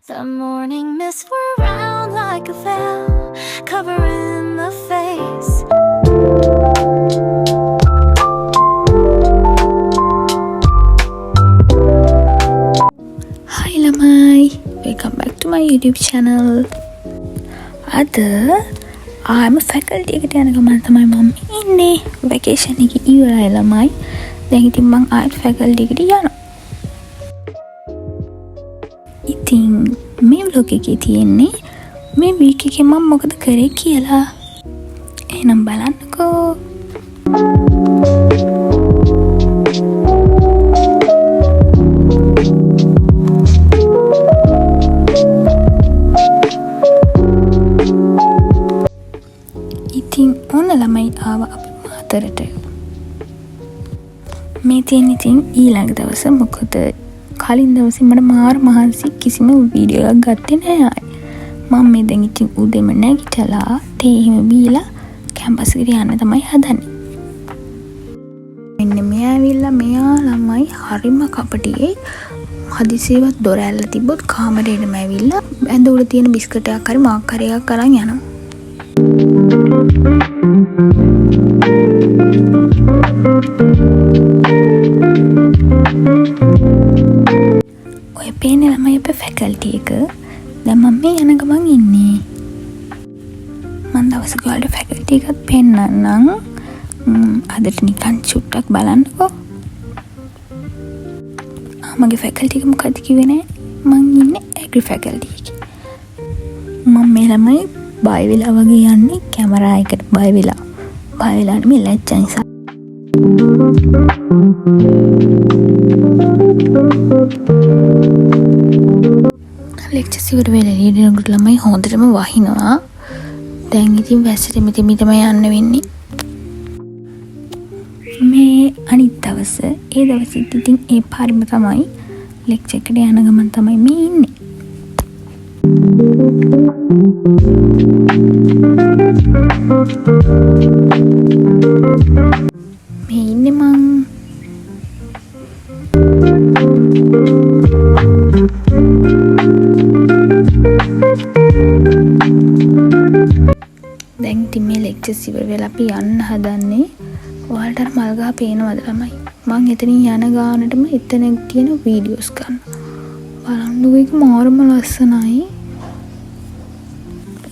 The morning mist were round like a veil, covering the face. Hi lamai, welcome back to my YouTube channel. Ada I'm a faculty එකට යන ගමන් තමයි මම ඉන්නේ. vacation එක ඉවරයි ළමයි. දැන් ඉතින් මම ආයෙත් faculty එකට යනවා. ඉතින් මේ vlog එකේ තියෙන්නේ මේ week එකේ මම මොකද කරේ කියලා. එහෙනම් බලන්නකෝ. ඉතින් ඔන්න ළමයි ආවා අපි මාතරට. මේ තියෙන ඉතින් ඊළඟ දවස මොකද කලින් දවසේ මට මාර මහන්සි කිසිම වීඩියෝ එකක් ගත්තේ නෑ ආයේ. මම මේ දැන් ඉතින් උදේම නැගිටලා තේ එහෙම බීලා කැම්පස් එකට යන්න තමයි හදන්නේ. මෙන්න මෙයා ඇවිල්ලා මෙයා ළමයි හරිම කපටියේ. හදිසියෙවත් දොර ඇල්ල තිබ්බොත් කාමරේටම ඇවිල්ලා ඇඳ උඩ තියෙන බිස්කට් එකක් හරි මාක් හරි එකක් අරන් යනවා. ඔය පේන ළමයි අපේ ෆැකල්ටි එක. දැන් මම මේ යන ගමන් ඉන්නේ. මම දවසක වල ෆැකල්ටි එකත් පෙන්නන්නම්. අදට නිකන් චුට්ටක් බලන්නකෝ. මගේ ෆැකල්ටි එක මොකක්ද කිව්වේ නෑ. මං ඉන්නේ ඇග්‍රි ෆැකල්ටි එකේ. මම මේ ළමයි බය වෙලා වගේ යන්නේ කැමරා එකට බය වෙලා. බය වෙලා නෙමෙයි ලැජ්ජා නිසා. ලෙක්චර්ස් ඉවර වෙලා ඉඳන් ළමයි හොඳටම වහිනවා. දැන් ඉතින් වැස්සට මෙතෙම තමයි යන්න වෙන්නේ. මේ අනිත් දවස ඒ දවසෙත් ඉතින් ඒ පාරම තමයි ලෙක්චර් එකට යන ගමන් තමයි මේ ඉන්නේ. මේ ඉන්නේ මං. දැන් ඉතින් මේ ලෙක්චර්ස් ඉවර වෙලා අපි යන්න හදන්නේ. ඔයාලට අර මල් ගහ පේනවද ළමයි? මං එතනින් යන ගානටම එතන තියෙන වීඩියෝස් ගන්න. බලන්නකෝ ඒක මාරම ලස්සනයි.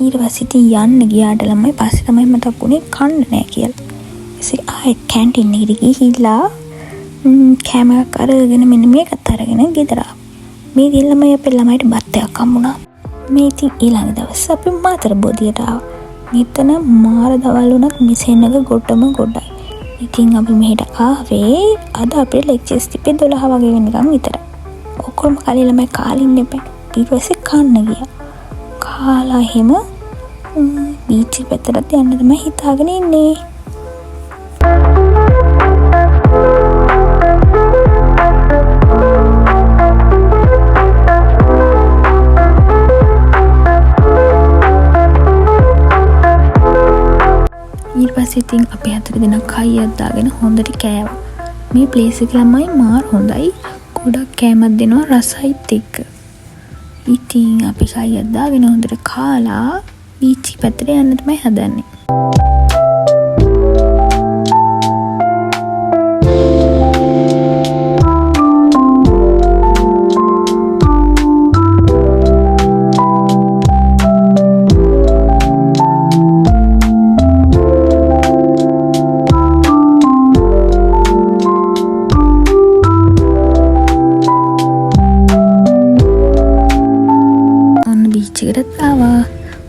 ඊට පස්සේ ඉතින් යන්න ගියාට ළමයි පස්සේ තමයි මතක් වුණේ කන්න නෑ කියලා. ඉතින් ආයෙත් කැන්ටින් එකට ගිහිල්ලා කෑම එකක් අරගෙන මෙන්න මේකත් අරගෙන ගෙදර ආවා. මේ දින ළමයි අපේ ළමයිට බත් එකක් හම්බුණා. මේ ඉතින් ඊළඟ දවස් අපි මාතර බෝධියට ආවා. මෙතන මාර දවල් වුණත් මිසෙන් එක ගොඩම ගොඩයි. ඉතින් අපි මෙහෙට ආවේ අද අපේ ලෙක්චර්ස් තිබ්බේ 12 වගේ වෙනකම් විතර. ඔක්කොම කලින් ළමයි කාලින් ඉන්නේ. ඊට පස්සේ කන්න ගියා. කාලා එහෙම බීච් එක පැත්තට යන්න තමයි හිතාගෙන ඉන්නේ. ඊට පස්සේ ඉතින් අපි 4 දිනක් කයියක් දාගෙන හොඳට කෑවා. මේ ප්ලේස් එක ළමයි මාර හොඳයි. ගොඩක් කෑමක් දෙනවා රසයිත් එක්ක. ඉතින් අපි කයියක් දාගෙන හොඳට කාලා බීච් පැත්තට යන්න තමයි හදන්නේ.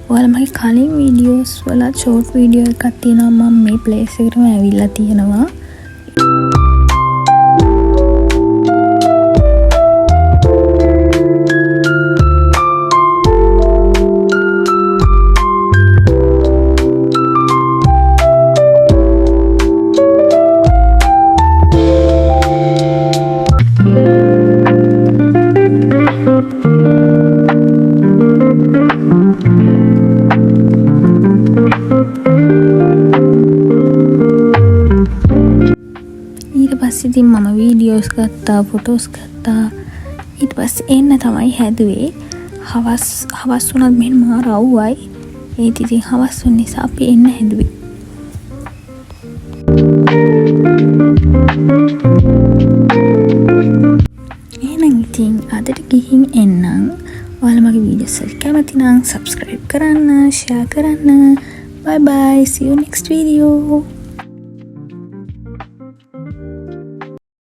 ඔයාලා මගේ කලින් වීඩියෝස් වල ෂෝට් වීඩියෝ එකක් තියෙනවා මම මේ ප්ලේස් එකටම ඇවිල්ලා තියෙනවා. ඉතින් මම වීඩියෝස් ගත්තා ෆොටෝස් ගත්තා. ඊට පස්සේ එන්න තමයි හැදුවේ. හවස් වුණත් මෙහෙන් මාර අවුවයි. ඒත් ඉතින් හවස් වුණ නිසා අපි එන්න හැදුවේ. එහෙනම් ඉතින් අදට ගිහින් එන්නම්. ඔයාලා මගේ වීඩියෝස් වලට කැමති නම් subscribe කරන්න, share කරන්න. Bye bye. See you next video.